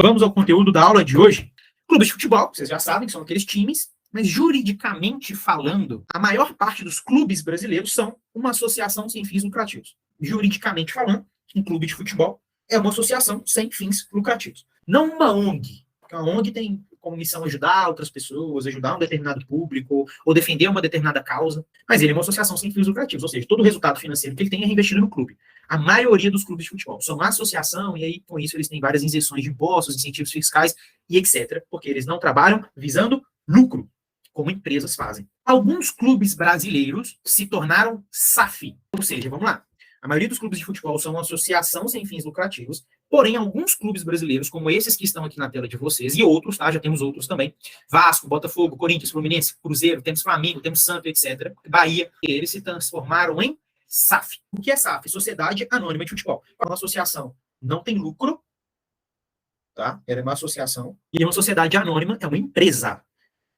Vamos ao conteúdo da aula de hoje. Clubes de futebol, vocês já sabem, são aqueles times, mas juridicamente falando, a maior parte dos clubes brasileiros são uma associação sem fins lucrativos. Juridicamente falando, um clube de futebol é uma associação sem fins lucrativos. Não uma ONG. Porque a ONG tem como missão ajudar outras pessoas, ajudar um determinado público, ou defender uma determinada causa, mas ele é uma associação sem fins lucrativos, ou seja, todo o resultado financeiro que ele tem é reinvestido no clube. A maioria dos clubes de futebol são uma associação, e aí, com isso, eles têm várias isenções de impostos, incentivos fiscais e etc., porque eles não trabalham visando lucro, como empresas fazem. Alguns clubes brasileiros se tornaram SAF, ou seja, vamos lá, a maioria dos clubes de futebol são uma associação sem fins lucrativos, porém, alguns clubes brasileiros, como esses que estão aqui na tela de vocês, e outros, tá? Já temos outros também, Vasco, Botafogo, Corinthians, Fluminense, Cruzeiro, temos Flamengo, temos Santos, etc., Bahia, eles se transformaram em SAF. O que é SAF? Sociedade Anônima de Futebol. É uma associação, não tem lucro, tá? Ela é uma associação, e uma sociedade anônima é uma empresa.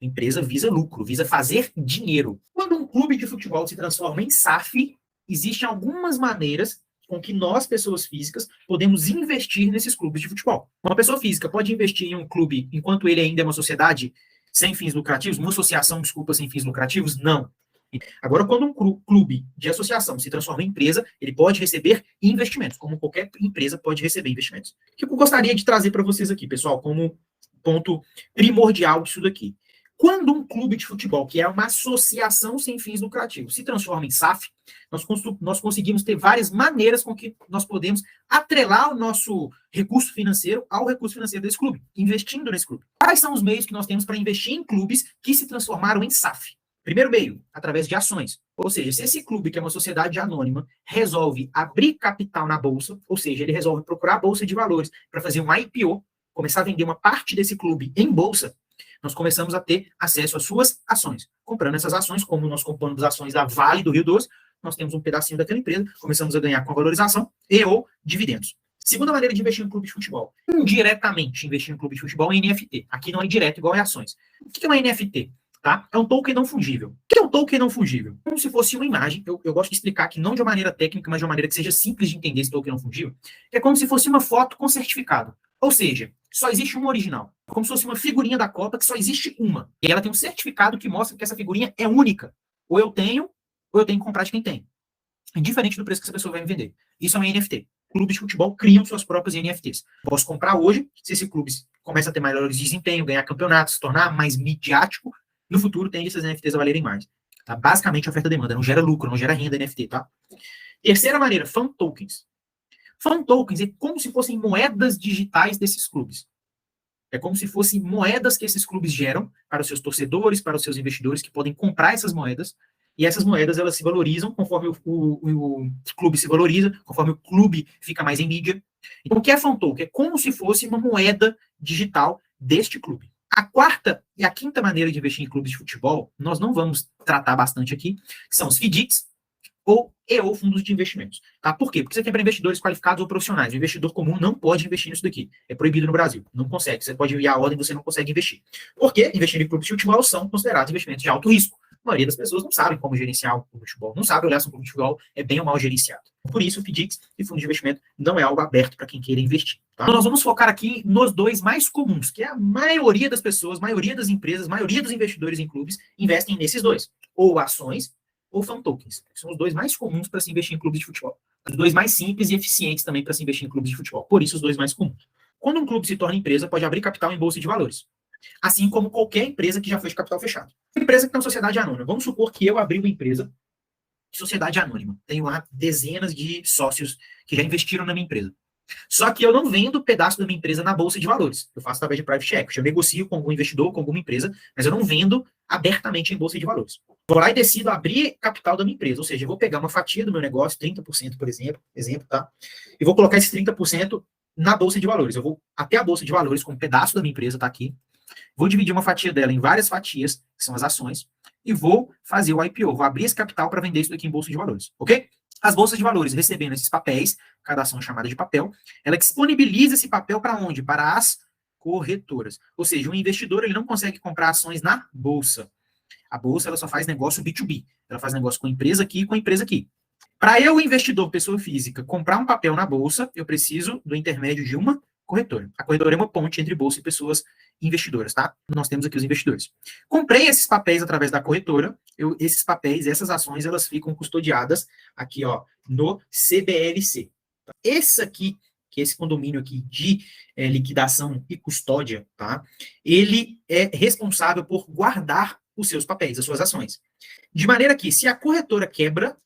A empresa visa lucro, visa fazer dinheiro. Quando um clube de futebol se transforma em SAF, existem algumas maneiras com que nós, pessoas físicas, podemos investir nesses clubes de futebol. Uma pessoa física pode investir em um clube enquanto ele ainda é uma sociedade sem fins lucrativos, uma associação, desculpa, sem fins lucrativos? Não. Agora, quando um clube de associação se transforma em empresa, ele pode receber investimentos, como qualquer empresa pode receber investimentos. O que eu gostaria de trazer para vocês aqui, pessoal, como ponto primordial disso daqui. Quando um clube de futebol, que é uma associação sem fins lucrativos, se transforma em SAF, nós conseguimos ter várias maneiras com que nós podemos atrelar o nosso recurso financeiro ao recurso financeiro desse clube, investindo nesse clube. Quais são os meios que nós temos para investir em clubes que se transformaram em SAF? Primeiro meio, através de ações. Ou seja, se esse clube, que é uma sociedade anônima, resolve abrir capital na bolsa, ou seja, ele resolve procurar a bolsa de valores para fazer um IPO, começar a vender uma parte desse clube em bolsa, nós começamos a ter acesso às suas ações. Comprando essas ações, como nós compramos ações da Vale do Rio Doce, nós temos um pedacinho daquela empresa, começamos a ganhar com a valorização e ou dividendos. Segunda maneira de investir em clube de futebol. Indiretamente investir em clube de futebol é NFT. Aqui não é direto igual é ações. O que é uma NFT? Tá? É um token não fungível. O que é um token não fungível? Como se fosse uma imagem, eu gosto de explicar aqui não de uma maneira técnica, mas de uma maneira que seja simples de entender esse token não fungível, que é como se fosse uma foto com certificado. Ou seja, só existe uma original. Como se fosse uma figurinha da Copa que só existe uma. E ela tem um certificado que mostra que essa figurinha é única. Ou eu tenho que comprar de quem tem. Indiferente do preço que essa pessoa vai me vender. Isso é um NFT. Clubes de futebol criam suas próprias NFTs. Posso comprar hoje, se esse clube começa a ter maior desempenho, ganhar campeonatos, se tornar mais midiático, no futuro tende essas NFTs a valerem mais. Tá? Basicamente, oferta e demanda. Não gera lucro, não gera renda NFT. Tá? Terceira maneira, fan tokens. Fan tokens é como se fossem moedas digitais desses clubes. É como se fossem moedas que esses clubes geram para os seus torcedores, para os seus investidores, que podem comprar essas moedas, e essas moedas elas se valorizam conforme o clube se valoriza, conforme o clube fica mais em mídia. Então, o que é fan token? É como se fosse uma moeda digital deste clube. A quarta e a quinta maneira de investir em clubes de futebol, nós não vamos tratar bastante aqui, que são os FDICs ou fundos de investimentos. Tá? Por quê? Porque você tem para investidores qualificados ou profissionais. O investidor comum não pode investir nisso daqui. É proibido no Brasil. Não consegue. Você pode enviar a ordem, você não consegue investir. Por quê? Investir em clubes de futebol são considerados investimentos de alto risco. A maioria das pessoas não sabem como gerenciar o clube de futebol, não sabe olhar se o clube de futebol é bem ou mal gerenciado. Por isso, o FDICs e fundo de investimento não é algo aberto para quem queira investir. Tá? Então, nós vamos focar aqui nos dois mais comuns, que é a maioria das pessoas, maioria das empresas, maioria dos investidores em clubes investem nesses dois. Ou ações, ou fan tokens. São os dois mais comuns para se investir em clubes de futebol. Os dois mais simples e eficientes também para se investir em clubes de futebol. Por isso, os dois mais comuns. Quando um clube se torna empresa, pode abrir capital em bolsa de valores. Assim como qualquer empresa que já foi de capital fechado. Empresa que tem uma sociedade anônima. Vamos supor que eu abri uma empresa de sociedade anônima. Tenho lá dezenas de sócios que já investiram na minha empresa. Só que eu não vendo pedaço da minha empresa na bolsa de valores. Eu faço através de private equity. Eu negocio com algum investidor, com alguma empresa, mas eu não vendo abertamente em bolsa de valores. Vou lá e decido abrir capital da minha empresa. Ou seja, eu vou pegar uma fatia do meu negócio, 30%, por exemplo, tá? E vou colocar esse 30% na bolsa de valores. Eu vou até a bolsa de valores com um pedaço da minha empresa, tá aqui. Vou dividir uma fatia dela em várias fatias, que são as ações, e vou fazer o IPO. Vou abrir esse capital para vender isso daqui em bolsa de valores, ok? As bolsas de valores recebendo esses papéis, cada ação é chamada de papel, ela disponibiliza esse papel para onde? Para as corretoras. Ou seja, o investidor ele não consegue comprar ações na bolsa. A bolsa ela só faz negócio B2B. Ela faz negócio com a empresa aqui e com a empresa aqui. Para eu, investidor, pessoa física, comprar um papel na bolsa, eu preciso do intermédio de uma corretora. A corretora é uma ponte entre bolsa e pessoas investidoras, tá? Nós temos aqui os investidores. Comprei esses papéis através da corretora. Esses papéis, essas ações, elas ficam custodiadas aqui, ó, no CBLC. Esse aqui, que é esse condomínio aqui de liquidação e custódia, tá? Ele é responsável por guardar os seus papéis, as suas ações. De maneira que, se a corretora quebra,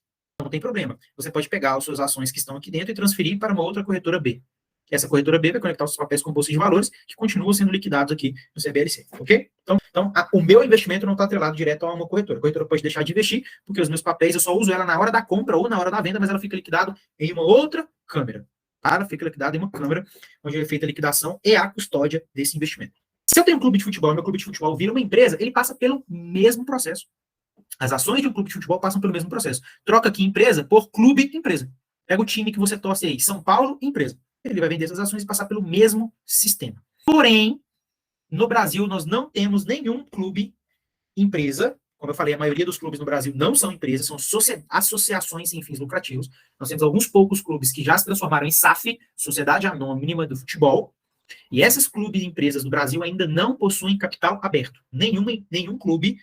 não tem problema. Você pode pegar as suas ações que estão aqui dentro e transferir para uma outra corretora B. Essa corretora B vai conectar os seus papéis com a bolsa de valores, que continuam sendo liquidados aqui no CBLC, ok? Então o meu investimento não está atrelado direto a uma corretora. A corretora pode deixar de investir, porque os meus papéis eu só uso ela na hora da compra ou na hora da venda, mas ela fica liquidada em uma outra câmera. Ela fica liquidada em uma câmera onde é feita a liquidação e a custódia desse investimento. Se eu tenho um clube de futebol e meu clube de futebol vira uma empresa, ele passa pelo mesmo processo. As ações de um clube de futebol passam pelo mesmo processo. Troca aqui empresa por clube empresa. Pega o time que você torce aí, São Paulo, empresa. Ele vai vender essas ações e passar pelo mesmo sistema. Porém, no Brasil, nós não temos nenhum clube empresa. Como eu falei, a maioria dos clubes no Brasil não são empresas, são associações sem fins lucrativos. Nós temos alguns poucos clubes que já se transformaram em SAF, Sociedade Anônima do Futebol. E essas clubes e empresas no Brasil ainda não possuem capital aberto. Nenhum clube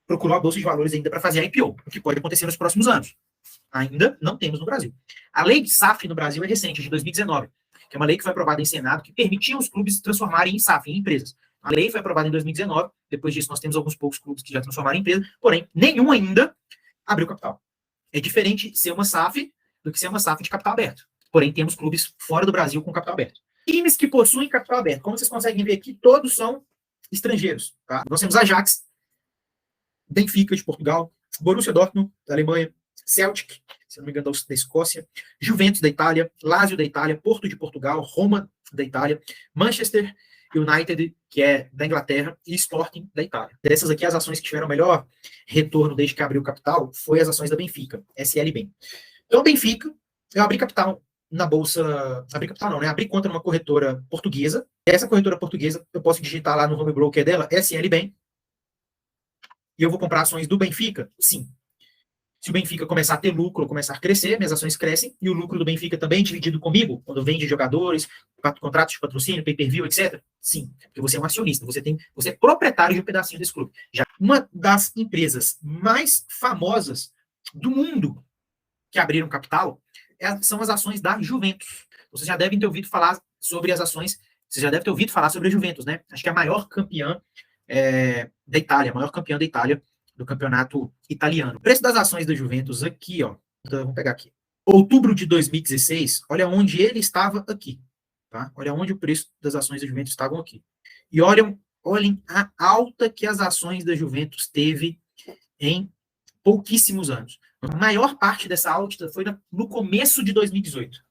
procurou a Bolsa de Valores ainda para fazer a IPO, o que pode acontecer nos próximos anos. Ainda não temos no Brasil. A lei de SAF no Brasil é recente, de 2019, que é uma lei que foi aprovada em Senado, que permitia os clubes se transformarem em SAF, em empresas. A lei foi aprovada em 2019, depois disso nós temos alguns poucos clubes que já transformaram em empresa, porém, nenhum ainda abriu capital. É diferente ser uma SAF do que ser uma SAF de capital aberto. Porém, temos clubes fora do Brasil com capital aberto. Times que possuem capital aberto, como vocês conseguem ver aqui, todos são estrangeiros. Tá? Nós temos Ajax, Benfica, de Portugal, Borussia Dortmund, da Alemanha, Celtic, se não me engano, da Escócia, Juventus, da Itália, Lazio, da Itália, Porto de Portugal, Roma, da Itália, Manchester United, que é da Inglaterra, e Sporting, da Itália. Dessas aqui, as ações que tiveram melhor retorno desde que abriu o capital foi as ações da Benfica, SLB. Então, Benfica, eu abri capital na bolsa, abri capital não, né? Abri conta numa corretora portuguesa. Essa corretora portuguesa, eu posso digitar lá no home broker dela, SLB, e eu vou comprar ações do Benfica? Sim. Se o Benfica começar a ter lucro, começar a crescer, minhas ações crescem, e o lucro do Benfica também dividido comigo, quando vende jogadores, contratos de patrocínio, pay-per-view, etc. Sim, porque você é um acionista, você é proprietário de um pedacinho desse clube. Já uma das empresas mais famosas do mundo que abriram capital são as ações da Juventus. Vocês já devem ter ouvido falar sobre as ações, vocês já devem ter ouvido falar sobre a Juventus, né? Acho que é a maior campeã da Itália, a maior campeã da Itália, do campeonato italiano. O preço das ações da Juventus aqui, ó. Então, vamos pegar aqui. Outubro de 2016, olha onde ele estava aqui. Tá? Olha onde o preço das ações da Juventus estavam aqui. E olhem a alta que as ações da Juventus teve em pouquíssimos anos. A maior parte dessa alta foi no começo de 2018.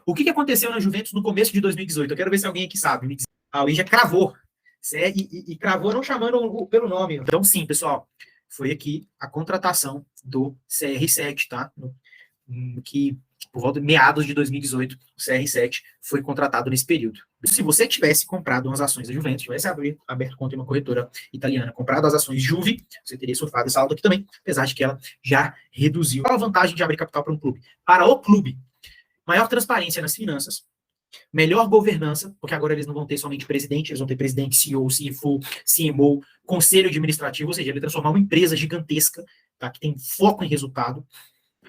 O que aconteceu na Juventus no começo de 2018? Eu quero ver se alguém aqui sabe. Me diz. O Ija cravou. E cravou não chamando pelo nome. Então, sim, pessoal, foi aqui a contratação do CR7, tá? Que por volta de meados de 2018, o CR7 foi contratado nesse período. Se você tivesse comprado umas ações da Juventus, tivesse aberto conta em uma corretora italiana, comprado as ações Juve, você teria surfado essa alta aqui também, apesar de que ela já reduziu. Qual a vantagem de abrir capital para um clube? Para o clube, maior transparência nas finanças, melhor governança, porque agora eles não vão ter somente presidente, eles vão ter presidente, CEO, CFO, CMO, conselho administrativo, ou seja, ele transformar uma empresa gigantesca, tá, que tem foco em resultado.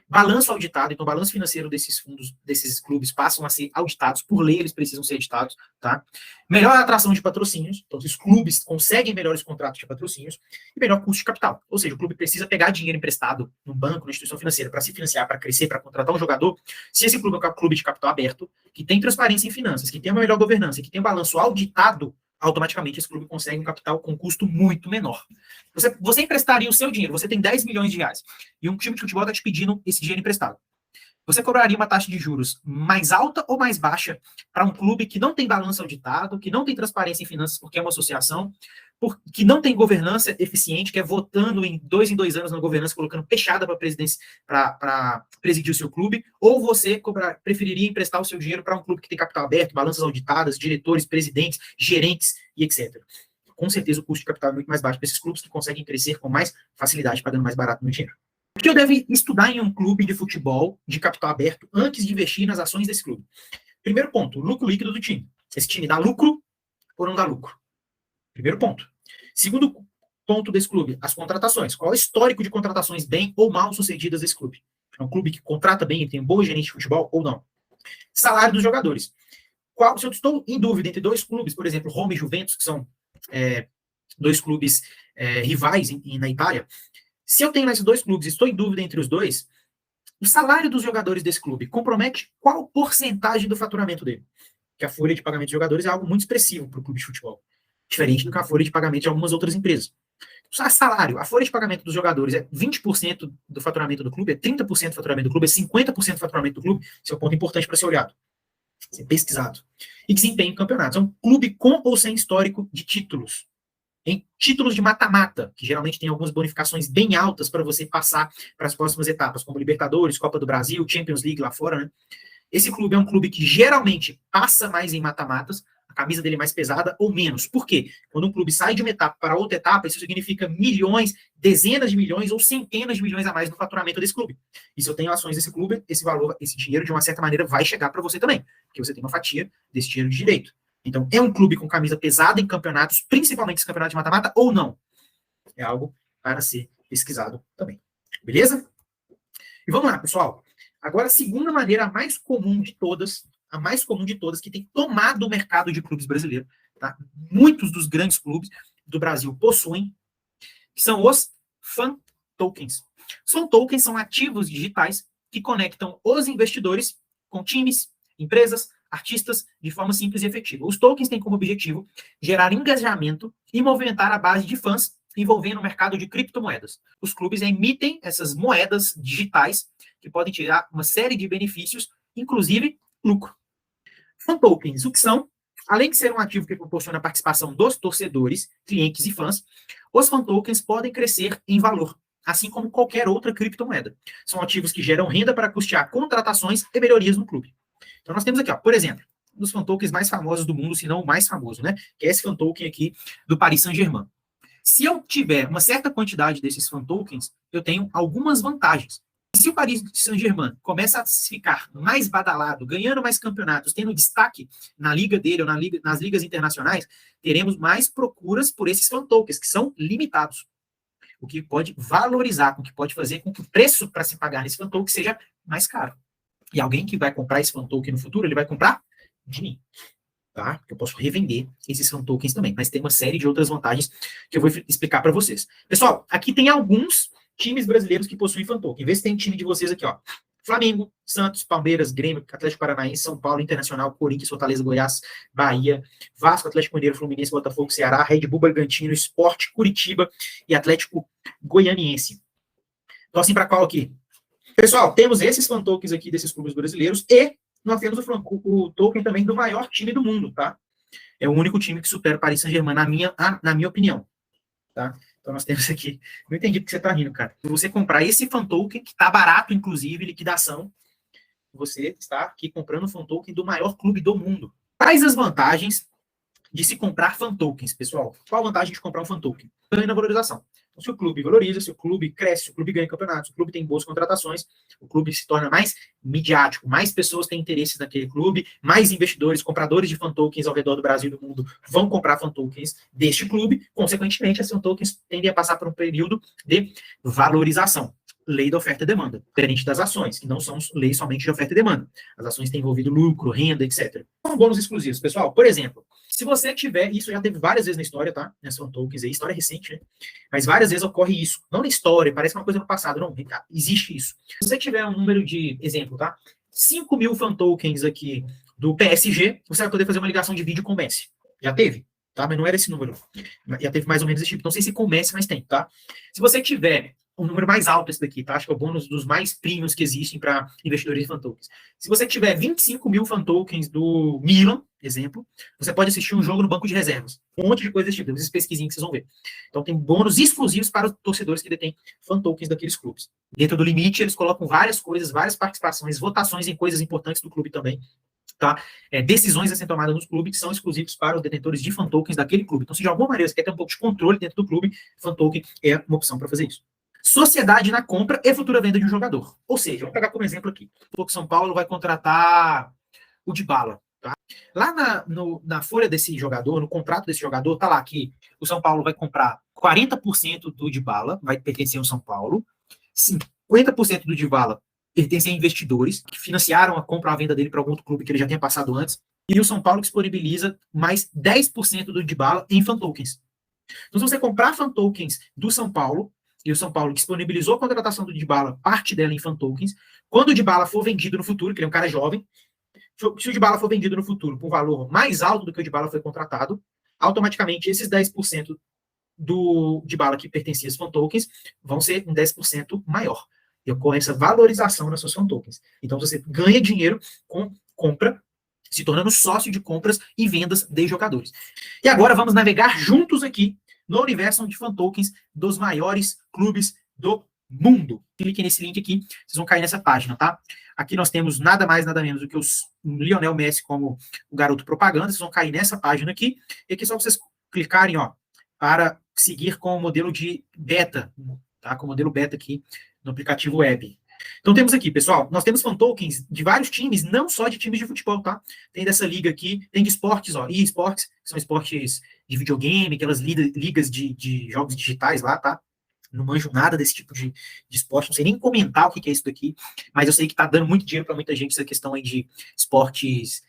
Balanço auditado, então o balanço financeiro desses fundos, desses clubes passam a ser auditados, por lei eles precisam ser auditados, tá? Melhor atração de patrocínios, então os clubes conseguem melhores contratos de patrocínios, e melhor custo de capital, ou seja, o clube precisa pegar dinheiro emprestado no banco, na instituição financeira, para se financiar, para crescer, para contratar um jogador. Se esse clube é um clube de capital aberto, que tem transparência em finanças, que tem uma melhor governança, que tem um balanço auditado, automaticamente esse clube consegue um capital com custo muito menor. Você emprestaria o seu dinheiro, você tem 10 milhões de reais, e um time de futebol está te pedindo esse dinheiro emprestado. Você cobraria uma taxa de juros mais alta ou mais baixa para um clube que não tem balanço auditado, que não tem transparência em finanças porque é uma associação, que não tem governança eficiente, que é votando em dois anos na governança, colocando peixada para presidência, para presidir o seu clube, ou você preferiria emprestar o seu dinheiro para um clube que tem capital aberto, balanças auditadas, diretores, presidentes, gerentes e etc. Com certeza o custo de capital é muito mais baixo para esses clubes que conseguem crescer com mais facilidade, pagando mais barato no dinheiro. O que eu devo estudar em um clube de futebol de capital aberto antes de investir nas ações desse clube? Primeiro ponto, lucro líquido do time. Esse time dá lucro ou não dá lucro? Primeiro ponto. Segundo ponto desse clube, as contratações. Qual é o histórico de contratações bem ou mal sucedidas desse clube? É um clube que contrata bem e tem um bom gerente de futebol ou não? Salário dos jogadores. Se eu estou em dúvida entre dois clubes, por exemplo, Roma e Juventus, que são dois clubes rivais na Itália, se eu tenho esses dois clubes e estou em dúvida entre os dois, o salário dos jogadores desse clube compromete qual porcentagem do faturamento dele? Que a folha de pagamento de jogadores é algo muito expressivo para o clube de futebol, diferente do que a folha de pagamento de algumas outras empresas. Salário, a folha de pagamento dos jogadores é 20% do faturamento do clube, é 30% do faturamento do clube, é 50% do faturamento do clube. Esse é um ponto importante para ser olhado, ser pesquisado. E desempenho em campeonatos. É um clube com ou sem histórico de títulos. Em títulos de mata-mata, que geralmente tem algumas bonificações bem altas para você passar para as próximas etapas, como Libertadores, Copa do Brasil, Champions League lá fora, né? Esse clube é um clube que geralmente passa mais em mata-matas, a camisa dele é mais pesada ou menos. Por quê? Quando um clube sai de uma etapa para outra etapa, isso significa milhões, dezenas de milhões ou centenas de milhões a mais no faturamento desse clube. E se eu tenho ações desse clube, esse valor, esse dinheiro, de uma certa maneira, vai chegar para você também, porque você tem uma fatia desse dinheiro de direito. Então, é um clube com camisa pesada em campeonatos, principalmente esse campeonato de mata-mata, ou não? É algo para ser pesquisado também. Beleza? E vamos lá, pessoal. Agora, a segunda maneira, a mais comum de todas, que tem tomado o mercado de clubes brasileiro, tá? Muitos dos grandes clubes do Brasil possuem, que são os fan tokens. Os fan tokens são ativos digitais que conectam os investidores com times, empresas, artistas, de forma simples e efetiva. Os tokens têm como objetivo gerar engajamento e movimentar a base de fãs envolvendo o mercado de criptomoedas. Os clubes emitem essas moedas digitais que podem tirar uma série de benefícios, inclusive lucro. Fan tokens, o que são? Além de ser um ativo que proporciona a participação dos torcedores, clientes e fãs, os fan tokens podem crescer em valor, assim como qualquer outra criptomoeda. São ativos que geram renda para custear contratações e melhorias no clube. Então nós temos aqui, ó, por exemplo, um dos fan tokens mais famosos do mundo, se não o mais famoso, né? Que é esse fan token aqui do Paris Saint-Germain. Se eu tiver uma certa quantidade desses fan tokens, eu tenho algumas vantagens. Se o Paris Saint-Germain começa a ficar mais badalado, ganhando mais campeonatos, tendo destaque na liga dele ou nas ligas internacionais, teremos mais procuras por esses fan tokens, que são limitados. O que pode valorizar, o que pode fazer com que o preço para se pagar nesse fan token seja mais caro. E alguém que vai comprar esse fan token no futuro, ele vai comprar de mim. Tá? Eu posso revender esses fan tokens também, mas tem uma série de outras vantagens que eu vou explicar para vocês. Pessoal, aqui tem alguns times brasileiros que possuem fan token. Vê se tem time de vocês aqui, ó. Flamengo, Santos, Palmeiras, Grêmio, Atlético Paranaense, São Paulo, Internacional, Corinthians, Fortaleza, Goiás, Bahia, Vasco, Atlético Mineiro, Fluminense, Botafogo, Ceará, Red Bull, Bragantino, Sport, Curitiba e Atlético Goianiense. Então, assim, para qual aqui? Pessoal, temos esses fan tokens aqui desses clubes brasileiros e nós temos o token também do maior time do mundo, tá? É o único time que supera o Paris Saint-Germain, na minha opinião, tá? Então nós temos aqui, não entendi porque você tá rindo, cara. Se você comprar esse fan token, que tá barato, inclusive, liquidação, você está aqui comprando o fan token do maior clube do mundo. Quais as vantagens de se comprar fan tokens, pessoal? Qual a vantagem de comprar um fan token? Ganha na valorização. Então, se o clube valoriza, se o clube cresce, se o clube ganha campeonatos, se o clube tem boas contratações, o clube se torna mais midiático, mais pessoas têm interesse naquele clube, mais investidores, compradores de fan tokens ao redor do Brasil e do mundo vão comprar fan tokens deste clube, consequentemente, as fan tokens tendem a passar por um período de valorização. Lei da oferta e demanda, diferente das ações, que não são leis somente de oferta e demanda. As ações têm envolvido lucro, renda, etc. São bônus exclusivos, pessoal. Por exemplo, se você tiver, isso já teve várias vezes na história, tá? Nessas fan tokens aí, história recente, né? Mas várias vezes ocorre isso. Não na história, parece uma coisa no passado. Não, existe isso. Se você tiver um número de, exemplo, tá? 5 mil fan tokens aqui do PSG, você vai poder fazer uma ligação de vídeo com o Messi. Já teve, tá? Mas não era esse número. Já teve mais ou menos esse tipo. Não sei se com o Messi, mas tem, tá? Se você tiver um número mais alto esse daqui, tá? Acho que é o bônus dos mais premiums que existem para investidores de fan tokens. Se você tiver 25 mil fan tokens do Milan, exemplo, você pode assistir um jogo no banco de reservas. Um monte de coisa desse tipo, essas pesquisinhas que vocês vão ver. Então tem bônus exclusivos para os torcedores que detêm fan tokens daqueles clubes. Dentro do limite, eles colocam várias coisas, várias participações, votações em coisas importantes do clube também. Tá? Decisões a serem tomadas nos clubes que são exclusivos para os detentores de fan tokens daquele clube. Então, se de alguma maneira você quer ter um pouco de controle dentro do clube, fan token é uma opção para fazer isso. Sociedade na compra e futura venda de um jogador. Ou seja, vamos pegar como exemplo aqui. O São Paulo vai contratar o Dybala. Tá? Lá na folha desse jogador, no contrato desse jogador, tá lá que o São Paulo vai comprar 40% do Dybala, vai pertencer ao São Paulo, 50% do Dybala pertence a investidores que financiaram a compra ou a venda dele para algum outro clube que ele já tinha passado antes, e o São Paulo disponibiliza mais 10% do Dybala em fan tokens. Então, se você comprar fan tokens do São Paulo, e o São Paulo disponibilizou a contratação do Dybala, parte dela em fan tokens, quando o Dybala for vendido no futuro, que ele é um cara jovem, se o Dybala for vendido no futuro por um valor mais alto do que o Dybala foi contratado, automaticamente esses 10% do Dybala que pertencia aos fan tokens vão ser um 10% maior. E ocorre essa valorização nas suas fan tokens. Então você ganha dinheiro com compra, se tornando sócio de compras e vendas de jogadores. E agora vamos navegar juntos aqui no universo de fan tokens dos maiores clubes do mundo. Clique nesse link aqui, vocês vão cair nessa página, tá? Aqui nós temos nada mais, nada menos do que o Lionel Messi como o garoto propaganda. Vocês vão cair nessa página aqui. E aqui é só vocês clicarem, ó, para seguir com o modelo de beta, tá? Com o modelo beta aqui no aplicativo web. Então temos aqui, pessoal, nós temos fan tokens de vários times, não só de times de futebol, tá? Tem dessa liga aqui, tem de esportes, ó, eSports, que são esportes de videogame, aquelas ligas de jogos digitais lá, tá? Não manjo nada desse tipo de esporte, não sei nem comentar o que é isso daqui, mas eu sei que tá dando muito dinheiro para muita gente essa questão aí de esportes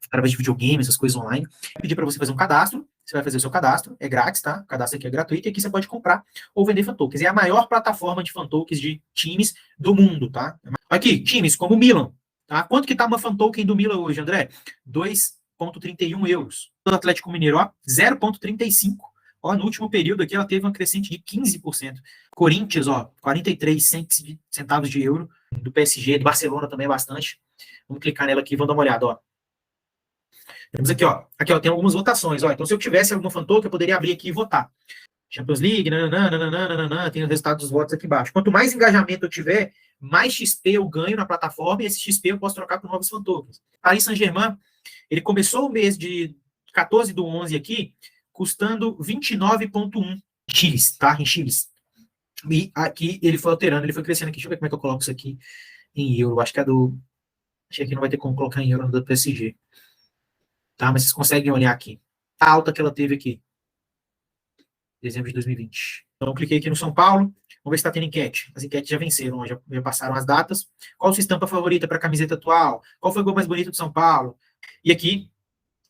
através de videogame, essas coisas online. Vou pedir para você fazer um cadastro, você vai fazer o seu cadastro, é grátis, tá? O cadastro aqui é gratuito e aqui você pode comprar ou vender fan tokens. É a maior plataforma de fan tokens de times do mundo, tá? Aqui, times como o Milan, tá? Quanto que tá uma fan token do Milan hoje, André? 2,31 euros. O Atlético Mineiro, ó, 0,35. Ó, no último período aqui ela teve uma crescente de 15%. Corinthians, ó, 43 centavos de euro. Do PSG, do Barcelona também é bastante. Vamos clicar nela aqui e vamos dar uma olhada, ó. Temos aqui, ó. Aqui, ó, tem algumas votações, ó. Então, se eu tivesse alguma fan token, eu poderia abrir aqui e votar. Champions League, nananana, tem os resultados dos votos aqui embaixo. Quanto mais engajamento eu tiver, mais XP eu ganho na plataforma e esse XP eu posso trocar por novos fan tokens. Paris Saint-Germain, ele começou o mês de 14/11 aqui, custando 29,1 chiles, tá? Em chiles. E aqui ele foi alterando, ele foi crescendo aqui. Deixa eu ver como é que eu coloco isso aqui em euro. Acho que é do... Acho que aqui não vai ter como colocar em euro no do PSG. Tá? Mas vocês conseguem olhar aqui. A alta que ela teve aqui. Dezembro de 2020. Então eu cliquei aqui no São Paulo. Vamos ver se está tendo enquete. As enquetes já venceram, já passaram as datas. Qual a sua estampa favorita para a camiseta atual? Qual foi o gol mais bonito do São Paulo? E aqui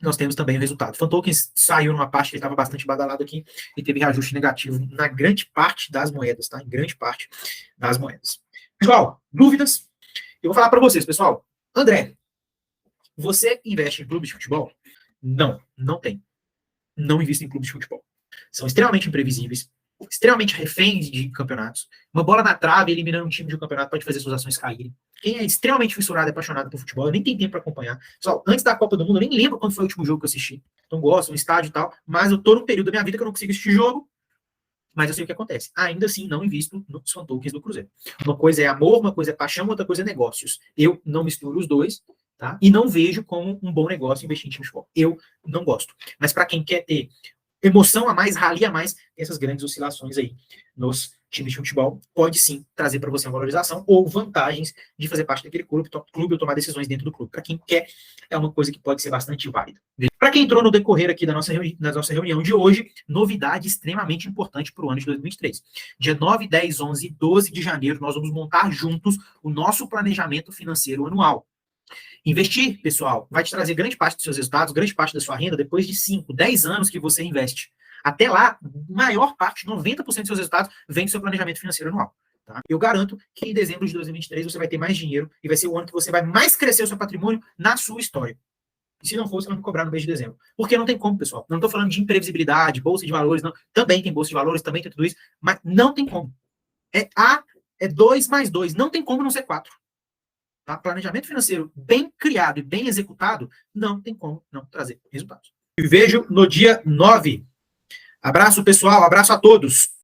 nós temos também o resultado. Fan tokens saiu numa parte que estava bastante badalado aqui e teve reajuste negativo na grande parte das moedas, tá? Em grande parte das moedas. Pessoal, dúvidas? Eu vou falar para vocês, pessoal. André, você investe em clubes de futebol? Não, não tem. Não invisto em clubes de futebol. São extremamente imprevisíveis, extremamente reféns de campeonatos. Uma bola na trave eliminando um time de um campeonato pode fazer suas ações caírem. Quem é extremamente fissurado e apaixonado por futebol, eu nem tenho tempo para acompanhar. Pessoal, antes da Copa do Mundo, eu nem lembro quando foi o último jogo que eu assisti. Então gosto, um estádio e tal, mas eu tô num período da minha vida que eu não consigo assistir jogo, mas eu sei o que acontece. Ainda assim, não invisto nos fan tokens do Cruzeiro. Uma coisa é amor, uma coisa é paixão, outra coisa é negócios. Eu não misturo os dois, tá? E não vejo como um bom negócio investir em time de futebol. Eu não gosto. Mas para quem quer ter emoção a mais, rali a mais, tem essas grandes oscilações aí nos times de futebol, pode sim trazer para você uma valorização ou vantagens de fazer parte daquele clube ou tomar decisões dentro do clube. Para quem quer, é uma coisa que pode ser bastante válida. Para quem entrou no decorrer aqui da nossa reunião de hoje, novidade extremamente importante para o ano de 2023. Dia 9, 10, 11 e 12 de janeiro, nós vamos montar juntos o nosso planejamento financeiro anual. Investir, pessoal, vai te trazer grande parte dos seus resultados, grande parte da sua renda depois de 5, 10 anos que você investe. Até lá, maior parte, 90% dos seus resultados, vem do seu planejamento financeiro anual. Tá? Eu garanto que em dezembro de 2023 você vai ter mais dinheiro e vai ser o ano que você vai mais crescer o seu patrimônio na sua história. E se não for, você vai me cobrar no mês de dezembro. Porque não tem como, pessoal. Não estou falando de imprevisibilidade, bolsa de valores, não. Também tem bolsa de valores, também tem tudo isso, mas não tem como. É 2 mais 2. Não tem como não ser 4. Tá? Planejamento financeiro bem criado e bem executado, não tem como não trazer resultados. E vejo no dia 9. Abraço, pessoal. Abraço a todos.